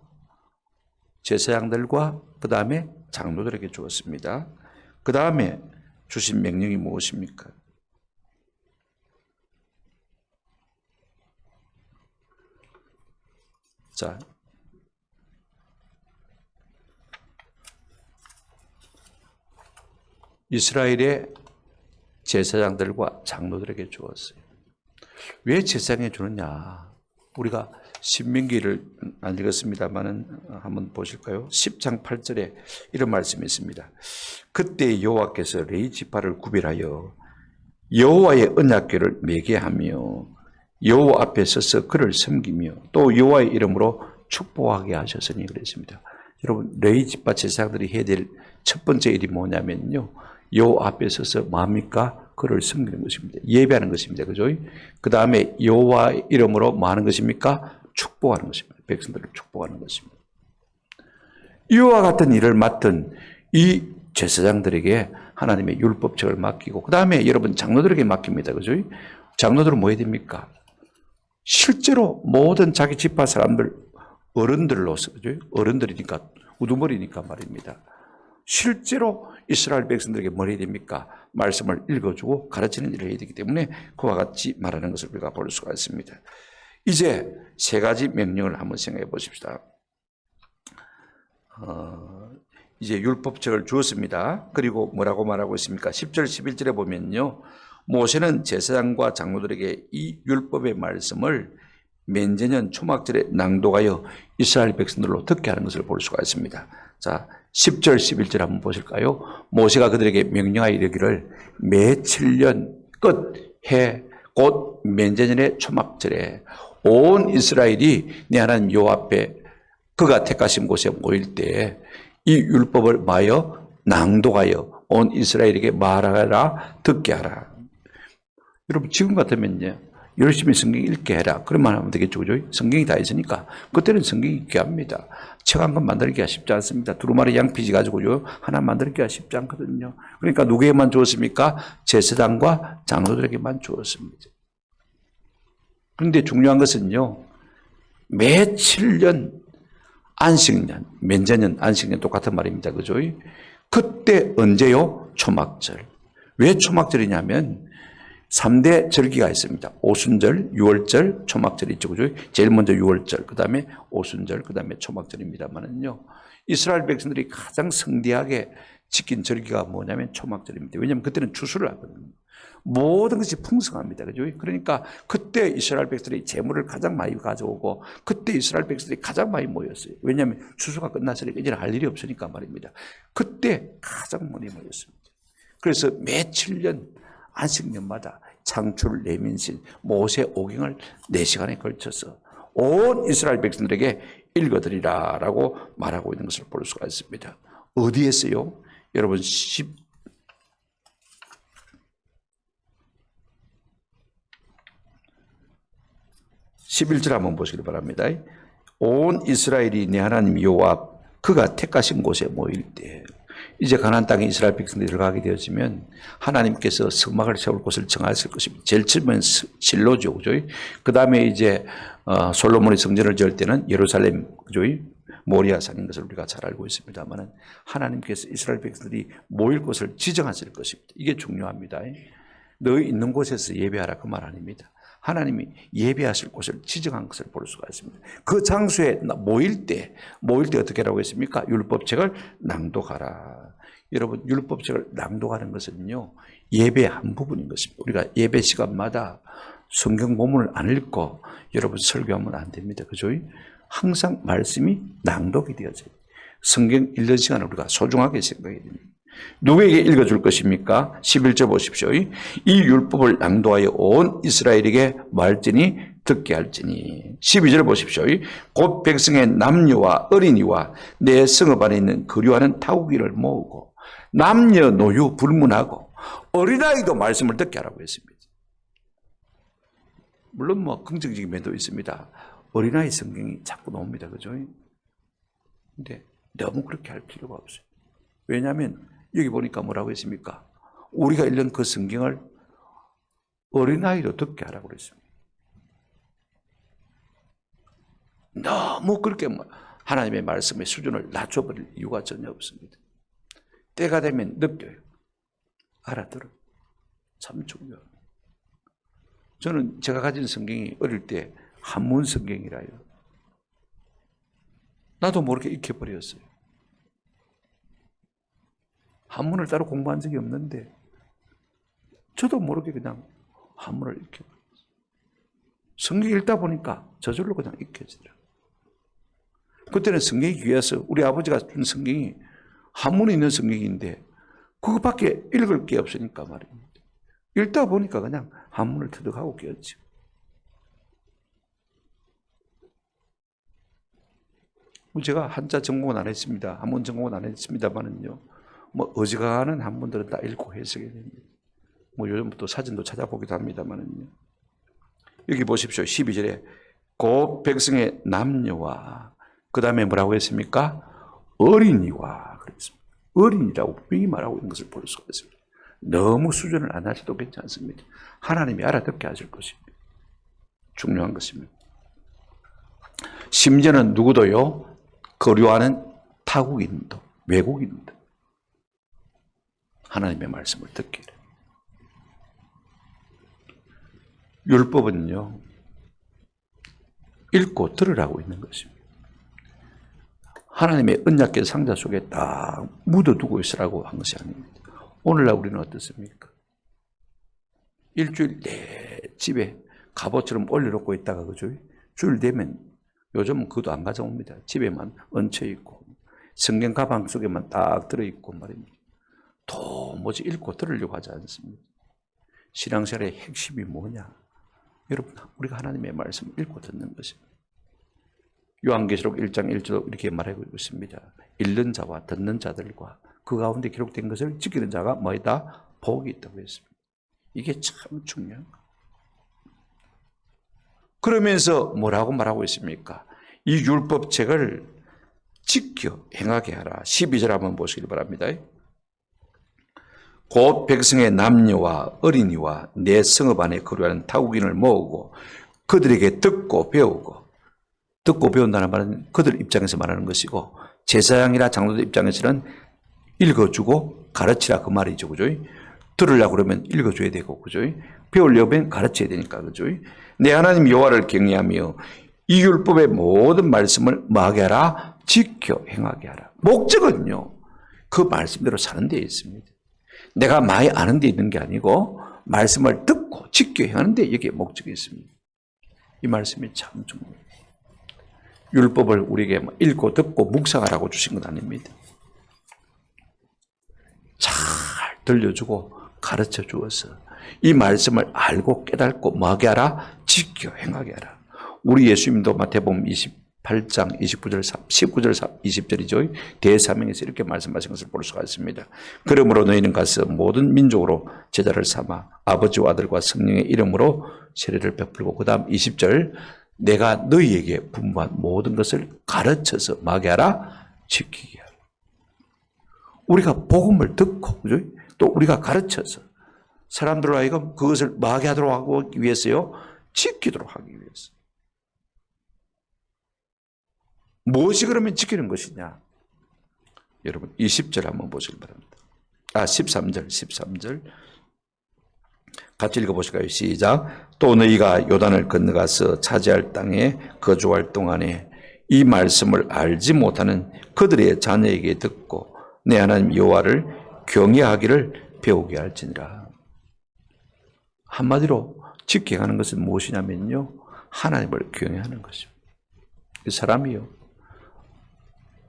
제사장들과 그 다음에 장로들에게 주었습니다. 그 다음에 주신 명령이 무엇입니까? 자, 이스라엘의 제사장들과 장로들에게 주었어요. 왜 제사장에 주느냐? 우리가 신명기를 안 읽었습니다만은 한번 보실까요? 10장 8절에 이런 말씀이 있습니다. 그때 여호와께서 레위 지파를 구별하여 여호와의 언약궤를 매게 하며 여호와 앞에 서서 그를 섬기며 또 여호와의 이름으로 축복하게 하셨으니 그랬습니다. 여러분, 레위 지파 제사장들이 해야 될 첫 번째 일이 뭐냐면요, 여호와 앞에 서서 뭡니까? 그를 섬기는 것입니다. 예배하는 것입니다. 그죠? 그 다음에 여호와 이름으로 뭐 하는 것입니까? 축복하는 것입니다. 백성들을 축복하는 것입니다. 이와 같은 일을 맡은 이 제사장들에게 하나님의 율법책을 맡기고 그 다음에 여러분 장로들에게 맡깁니다. 그죠? 장로들은 뭐 해야 됩니까? 실제로 모든 자기 지파 사람들 어른들로서, 그죠? 어른들이니까 우두머리니까 말입니다. 실제로 이스라엘 백성들에게 뭘 해야 됩니까? 말씀을 읽어주고 가르치는 일을 해야 되기 때문에 그와 같이 말하는 것을 우리가 볼 수가 있습니다. 이제 세 가지 명령을 한번 생각해 보십시다. 이제 율법책을 주었습니다. 그리고 뭐라고 말하고 있습니까? 10절 11절에 보면요, 모세는 제사장과 장로들에게 이 율법의 말씀을 맨제년 초막절에 낭독하여 이스라엘 백성들로 듣게 하는 것을 볼 수가 있습니다. 자, 10절 11절 한번 보실까요? 모세가 그들에게 명령하여 이르기를 매 7년 끝해 곧 맨제년의 초막절에 온 이스라엘이 내 하나님 여호와 앞에 그가 택하신 곳에 모일 때 이 율법을 마여 낭독하여 온 이스라엘에게 말하라, 듣게 하라. 여러분 지금 같으면요, 열심히 성경 읽게 해라 그런 하면 되겠죠, 그죠? 성경이 다 있으니까. 그때는 성경이 귀합니다. 책 한 권 만들기가 쉽지 않습니다. 두루마리 양피지 가지고요 하나 만들기가 쉽지 않거든요. 그러니까 누구에게만 주었습니까? 제사장과 장로들에게만 주었습니다. 그런데 중요한 것은요, 매 7년 안식년, 맨제년, 안식년 똑같은 말입니다. 그죠? 그때 언제요? 초막절. 왜 초막절이냐면 3대 절기가 있습니다. 오순절, 유월절, 초막절이 있죠. 그죠? 제일 먼저 유월절, 그 다음에 오순절, 그 다음에 초막절입니다만은요, 이스라엘 백성들이 가장 성대하게 지킨 절기가 뭐냐면 초막절입니다. 왜냐하면 그때는 추수를 하거든요. 모든 것이 풍성합니다. 그죠? 그러니까 그때 이스라엘 백성들이 재물을 가장 많이 가져오고 그때 이스라엘 백성들이 가장 많이 모였어요. 왜냐하면 추수가 끝났으니까 이제는 할 일이 없으니까 말입니다. 그때 가장 많이 모였습니다. 그래서 매 7년 안식년마다 창출, 레민신, 모세 오경을 4시간에 걸쳐서 온 이스라엘 백성들에게 읽어드리라라고 말하고 있는 것을 볼 수가 있습니다. 어디에서요? 여러분 11절 한번 보시기 바랍니다. 온 이스라엘이 내 하나님 여호와 그가 택하신 곳에 모일 때, 이제 가나안 땅에 이스라엘 백성들이 들어가게 되어지면 하나님께서 성막을 세울 곳을 정하실 것입니다. 제일 처음엔 실로죠, 그죠? 그 다음에 이제 솔로몬이 성전을 지을 때는 예루살렘, 그죠? 모리아산인 것을 우리가 잘 알고 있습니다만은 하나님께서 이스라엘 백성들이 모일 곳을 지정하실 것입니다. 이게 중요합니다. 너희 있는 곳에서 예배하라 그 말 아닙니다. 하나님이 예배하실 곳을 지정한 것을 볼 수가 있습니다. 그 장소에 모일 때 어떻게 하라고 했습니까? 율법책을 낭독하라. 여러분, 율법책을 낭독하는 것은요, 예배의 한 부분인 것입니다. 우리가 예배 시간마다 성경 본문을 안 읽고 여러분 설교하면 안 됩니다. 그죠? 항상 말씀이 낭독이 되어져요. 성경 읽는 시간을 우리가 소중하게 생각해야 됩니다. 누구에게 읽어줄 것입니까? 11절 보십시오. 이 율법을 낭독하여 온 이스라엘에게 말지니 듣게 할지니. 12절 보십시오. 곧 백성의 남녀와 어린이와 내 성읍 안에 있는 거류하는 타국이를 모으고 남녀 노유 불문하고 어린아이도 말씀을 듣게 하라고 했습니다. 물론 뭐 긍정적인 면도 있습니다. 어린아이 성경이 자꾸 나옵니다. 그죠? 근데 너무 그렇게 할 필요가 없어요. 왜냐하면 여기 보니까 뭐라고 했습니까? 우리가 읽는 그 성경을 어린아이도 듣게 하라고 그랬습니다. 너무 그렇게 하나님의 말씀의 수준을 낮춰버릴 이유가 전혀 없습니다. 때가 되면 느껴요. 알아들어요. 참 중요합니다. 저는 제가 가진 성경이 어릴 때 한문 성경이라요. 나도 모르게 익혀버렸어요. 한문을 따로 공부한 적이 없는데 저도 모르게 그냥 한문을 익혀버렸어요. 성경 읽다 보니까 저절로 그냥 익혀지더라고요. 그때는 성경이 귀해서 우리 아버지가 준 성경이 한문에 있는 성경인데 그것밖에 읽을 게 없으니까 말입니다. 읽다 보니까 그냥 한문을 터득하고 깨었죠. 제가 한자 전공은 안 했습니다. 한문 전공은 안 했습니다만은요. 뭐 어지간한 한문들은 다 읽고 해석해야 됩니다. 뭐 요즘부터 사진도 찾아보기도 합니다만은요. 여기 보십시오. 12절에 곧 백성의 남녀와 그 다음에 뭐라고 했습니까? 어린이와 그랬습니다. 어린이라고 분명히 말하고 있는 것을 볼 수가 있습니다. 너무 수준을 안 하셔도 괜찮습니다. 하나님이 알아듣게 하실 것입니다. 중요한 것입니다. 심지어는 누구도요, 거류하는 타국인도, 외국인도 하나님의 말씀을 듣게 해요. 율법은요, 읽고 들으라고 있는 것입니다. 하나님의 언약궤 상자 속에 딱 묻어두고 있으라고 한 것이 아닙니다. 오늘날 우리는 어떻습니까? 일주일 내 집에 갑옷처럼 올려놓고 있다가, 그죠? 주일 되면 요즘은 그것도 안 가져옵니다. 집에만 얹혀 있고 성경 가방 속에만 딱 들어있고 말입니다. 도무지 읽고 들으려고 하지 않습니다. 신앙생활의 핵심이 뭐냐? 여러분, 우리가 하나님의 말씀을 읽고 듣는 것입니다. 요한계시록 1장 1절 이렇게 말하고 있습니다. 읽는 자와 듣는 자들과 그 가운데 기록된 것을 지키는 자가 뭐이다? 복이 있다고 했습니다. 이게 참 중요한 거예요. 그러면서 뭐라고 말하고 있습니까? 이 율법책을 지켜 행하게 하라. 12절 한번 보시길 바랍니다. 곧 백성의 남녀와 어린이와 내 성읍 안에 거류하는 타국인을 모으고 그들에게 듣고 배우고, 듣고 배운다는 말은 그들 입장에서 말하는 것이고, 제사장이나 장로들 입장에서는 읽어주고 가르치라 그 말이죠. 그죠? 들으려고 그러면 읽어줘야 되고, 그죠? 배우려면 가르쳐야 되니까, 그죠? 내 하나님 여호와를 경외하며 이 율법의 모든 말씀을 뭐하게 하라? 지켜 행하게 하라. 목적은요, 그 말씀대로 사는 데 있습니다. 내가 많이 아는 데 있는 게 아니고 말씀을 듣고 지켜 행하는 데 여기에 목적이 있습니다. 이 말씀이 참 중요해요. 율법을 우리에게 읽고 듣고 묵상하라고 주신 건 아닙니다. 잘 들려주고 가르쳐 주어서 이 말씀을 알고 깨닫고 뭐하게 하라? 지켜 행하게 하라. 우리 예수님도 마태복음 28장 19절 20절이죠. 대사명에서 이렇게 말씀하신 것을 볼 수가 있습니다. 그러므로 너희는 가서 모든 민족으로 제자를 삼아 아버지와 아들과 성령의 이름으로 세례를 베풀고, 그 다음 20절, 내가 너희에게 분부한 모든 것을 가르쳐서 뭐하게 하라? 지키게 하라. 우리가 복음을 듣고, 그죠? 또 우리가 가르쳐서 사람들로 하여금 그것을 뭐하게 하도록 하기 위해서요? 지키도록 하기 위해서. 무엇이 그러면 지키는 것이냐? 여러분 20절 한번 보시기 바랍니다. 13절 같이 읽어보실까요? 시작. 또 너희가 요단을 건너가서 차지할 땅에 거주할 동안에 이 말씀을 알지 못하는 그들의 자녀에게 듣고 내 하나님 여호와를 경외하기를 배우게 할지니라. 한마디로 지켜가는 것은 무엇이냐면요, 하나님을 경외하는 것입니다. 그 사람이요,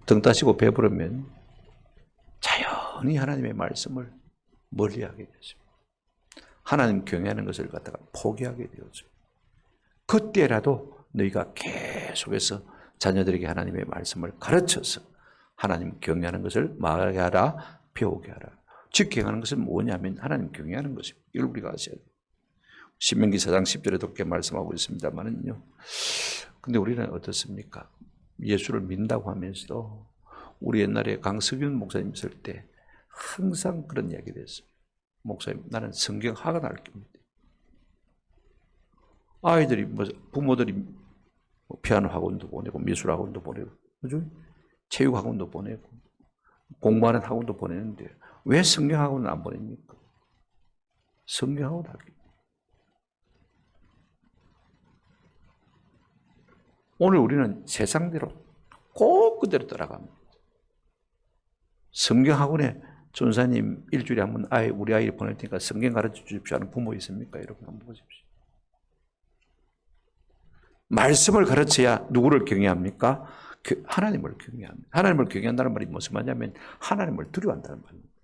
등 따시고 배부르면 자연히 하나님의 말씀을 멀리하게 되죠. 하나님 경외하는 것을 갖다가 포기하게 되죠. 그때라도 너희가 계속해서 자녀들에게 하나님의 말씀을 가르쳐서 하나님 경외하는 것을 말하게 하라, 배우게 하라. 지켜가는 것은 뭐냐면 하나님 경외하는 것입니다. 이걸 우리가 아셔야 돼요. 신명기 4장 10절에도 그렇게 말씀하고 있습니다만은요. 근데 우리는 어떻습니까? 예수를 믿는다고 하면서도 우리 옛날에 강석윤 목사님 있을 때 항상 그런 이야기를 했어요. 목사님, 나는 성경학원 할 겁니다. 아이들이, 부모들이 피아노 학원도 보내고 미술 학원도 보내고, 그죠? 체육 학원도 보내고 공부하는 학원도 보내는데 왜 성경 학원을 안 보냅니까? 성경 학원 할 겁니다. 오늘 우리는 세상대로 꼭 그대로 따라갑니다. 성경학원에 전사님 일주일에 한 번 우리 아이를 보낼 테니까 성경 가르쳐 주십시오 하는 부모 있습니까? 여러분 한번 보십시오. 말씀을 가르쳐야 누구를 경외합니까? 하나님을 경외합니다. 하나님을 경외한다는 말이 무슨 말이냐면 하나님을 두려워한다는 말입니다.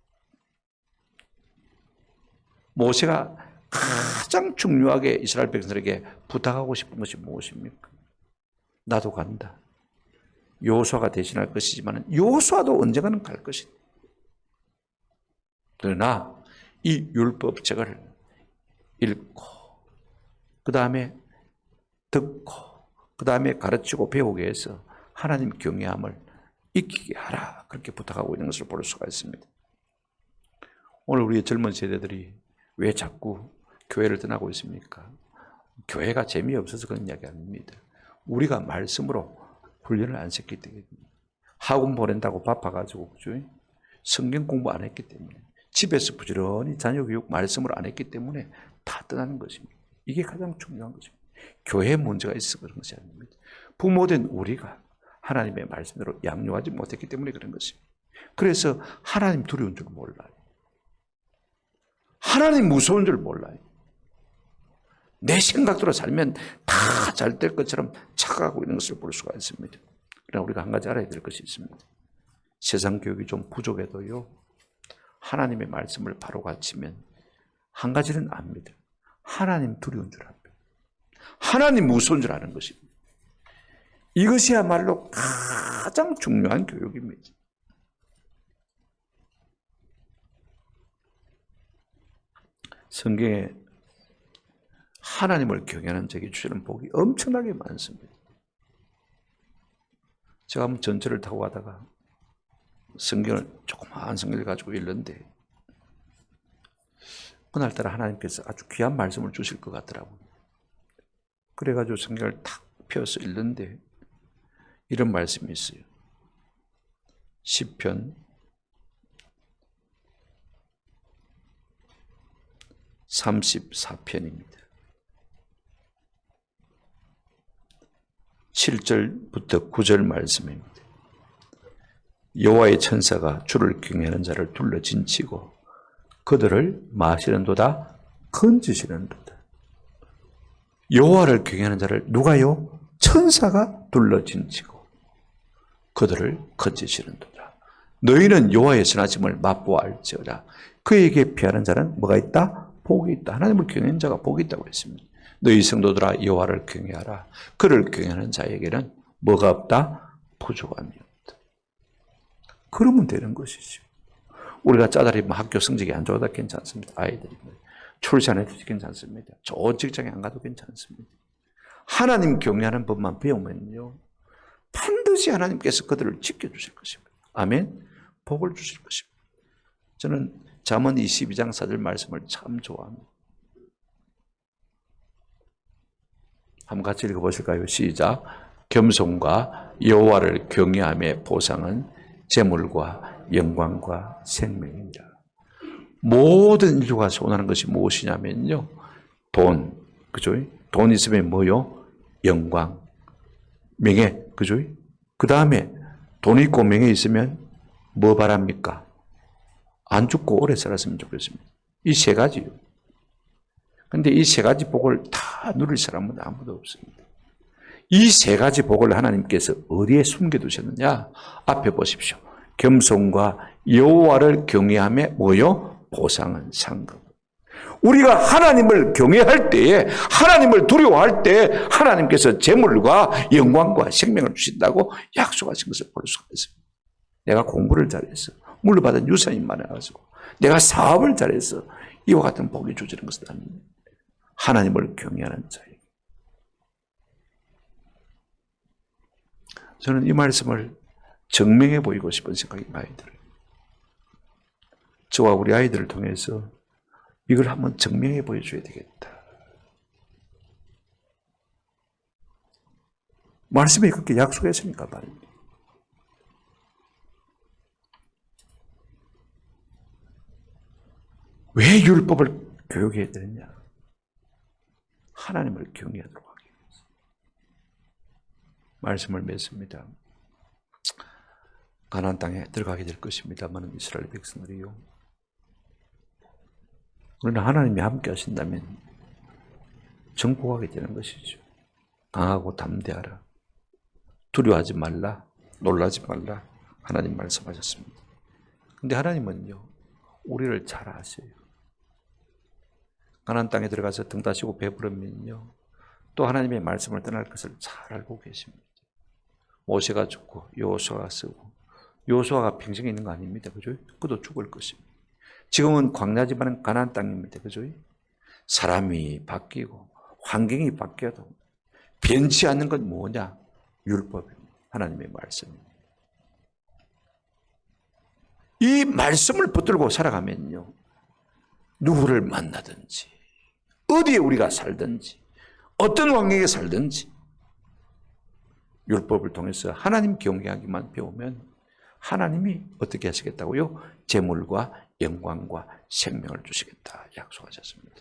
모세가 가장 중요하게 이스라엘 백성들에게 부탁하고 싶은 것이 무엇입니까? 나도 간다. 여호수아가 대신할 것이지만 여호수아도 언젠가는 갈 것이다. 그러나 이 율법책을 읽고 그 다음에 듣고 그 다음에 가르치고 배우게 해서 하나님 경외함을 익히게 하라, 그렇게 부탁하고 있는 것을 볼 수가 있습니다. 오늘 우리의 젊은 세대들이 왜 자꾸 교회를 떠나고 있습니까? 교회가 재미없어서 그런 이야기 아닙니다. 우리가 말씀으로 훈련을 안 시켰기 때문에, 학원 보낸다고 바빠가지고, 그죠? 성경 공부 안 했기 때문에, 집에서 부지런히 자녀 교육 말씀을 안 했기 때문에 다 떠나는 것입니다. 이게 가장 중요한 것입니다. 교회에 문제가 있어서 그런 것이 아닙니다. 부모된 우리가 하나님의 말씀대로 양육하지 못했기 때문에 그런 것입니다. 그래서 하나님 두려운 줄 몰라요. 하나님 무서운 줄 몰라요. 내 생각대로 살면 다 잘 될 것처럼 착각하고 있는 것을 볼 수가 있습니다. 그러나 우리가 한 가지 알아야 될 것이 있습니다. 세상 교육이 좀 부족해도요, 하나님의 말씀을 바로 가르치면 한 가지는 압니다. 하나님 두려운 줄 압니다. 하나님 무서운 줄 아는 것입니다. 이것이야말로 가장 중요한 교육입니다. 성경에 하나님을 경외하는 자에게 주시는 복이 엄청나게 많습니다. 제가 한번 전철을 타고 가다가 성경을 조그마한 성경을 가지고 읽는데 그날따라 하나님께서 아주 귀한 말씀을 주실 것 같더라고요. 그래가지고 성경을 탁 펴서 읽는데 이런 말씀이 있어요. 시편 34편입니다. 7절부터 9절 말씀입니다. 여호와의 천사가 주를 경외하는 자를 둘러 진치고 그들을 마시는도다 건지시는도다. 여호와를 경외하는 자를 누가요? 천사가 둘러 진치고 그들을 건지시는도다. 너희는 여호와의 선하심을 맛보알지어다. 그에게 피하는 자는 뭐가 있다? 복이 있다. 하나님을 경외하는 자가 복이 있다고 했습니다. 너희 성도들아 여호와를 경외하라. 그를 경외하는 자에게는 뭐가 없다? 부족함이 없다. 그러면 되는 것이죠. 우리가 짜다리 학교 성적이 안 좋아도 괜찮습니다. 아이들이 출시 안 해도 괜찮습니다. 좋은 직장에 안 가도 괜찮습니다. 하나님 경외하는 법만 배우면요, 반드시 하나님께서 그들을 지켜주실 것입니다. 아멘. 복을 주실 것입니다. 저는 잠언 22장 4절 말씀을 참 좋아합니다. 한번 같이 읽어보실까요? 시작. 겸손과 여호와를 경외함의 보상은 재물과 영광과 생명입니다. 모든 인류가 소원하는 것이 무엇이냐면요, 돈, 그죠? 돈 있으면 뭐요? 영광, 명예, 그죠? 그 다음에 돈 있고 명예 있으면 뭐 바랍니까? 안 죽고 오래 살았으면 좋겠습니다. 이 세 가지요. 근데 이 세 가지 복을 다 누릴 사람은 아무도 없습니다. 이 세 가지 복을 하나님께서 어디에 숨겨두셨느냐? 앞에 보십시오. 겸손과 여호와를 경외함에 뭐요? 보상은 상급. 우리가 하나님을 경외할 때에, 하나님을 두려워할 때 하나님께서 재물과 영광과 생명을 주신다고 약속하신 것을 볼 수가 있습니다. 내가 공부를 잘해서 물려받은 유산이 많아가지고 내가 사업을 잘해서 이와 같은 복이 주어지는 것은 아닙니다. 하나님을 경외하는 자에게. 저는 이 말씀을 증명해 보이고 싶은 생각이 많이 들어요. 저와 우리 아이들을 통해서 이걸 한번 증명해 보여줘야 되겠다. 말씀이 그렇게 약속했으니까 말입니다. 왜 율법을 교육해야 되느냐? 하나님을 경외하도록 하기 위해서. 말씀을 맺습니다. 가나안 땅에 들어가게 될 것입니다만 이스라엘 백성들이요, 그러나 하나님이 함께 하신다면 정복하게 되는 것이죠. 강하고 담대하라. 두려워하지 말라. 놀라지 말라. 하나님 말씀하셨습니다. 그런데 하나님은요, 우리를 잘 아세요. 가나안 땅에 들어가서 등 다시고 배부르면요, 또 하나님의 말씀을 떠날 것을 잘 알고 계십니다. 모세가 죽고 여호수아가 쓰고, 여호수아가 평생에 있는 거 아닙니다. 그죠? 그도 죽을 것입니다. 지금은 광야지만은 가나안 땅입니다. 그죠? 사람이 바뀌고 환경이 바뀌어도 변치 않는 건 뭐냐? 율법입니다. 하나님의 말씀입니다. 이 말씀을 붙들고 살아가면요, 누구를 만나든지, 어디에 우리가 살든지, 어떤 환경에 살든지 율법을 통해서 하나님 경외하기만 배우면 하나님이 어떻게 하시겠다고요? 재물과 영광과 생명을 주시겠다 약속하셨습니다.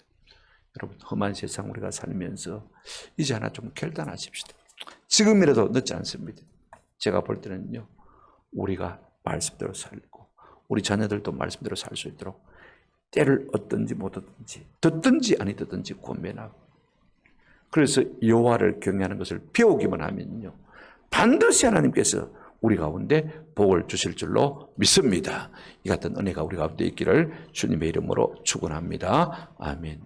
여러분, 험한 세상 우리가 살면서 이제 하나 좀 결단하십시다. 지금이라도 늦지 않습니다. 제가 볼 때는요, 우리가 말씀대로 살고 우리 자녀들도 말씀대로 살 수 있도록 때를 얻든지 못 얻든지 듣든지 아니 듣든지 고민하고, 그래서 여호와를 경외하는 것을 배우기만 하면요, 반드시 하나님께서 우리 가운데 복을 주실 줄로 믿습니다. 이 같은 은혜가 우리 가운데 있기를 주님의 이름으로 축원합니다. 아멘.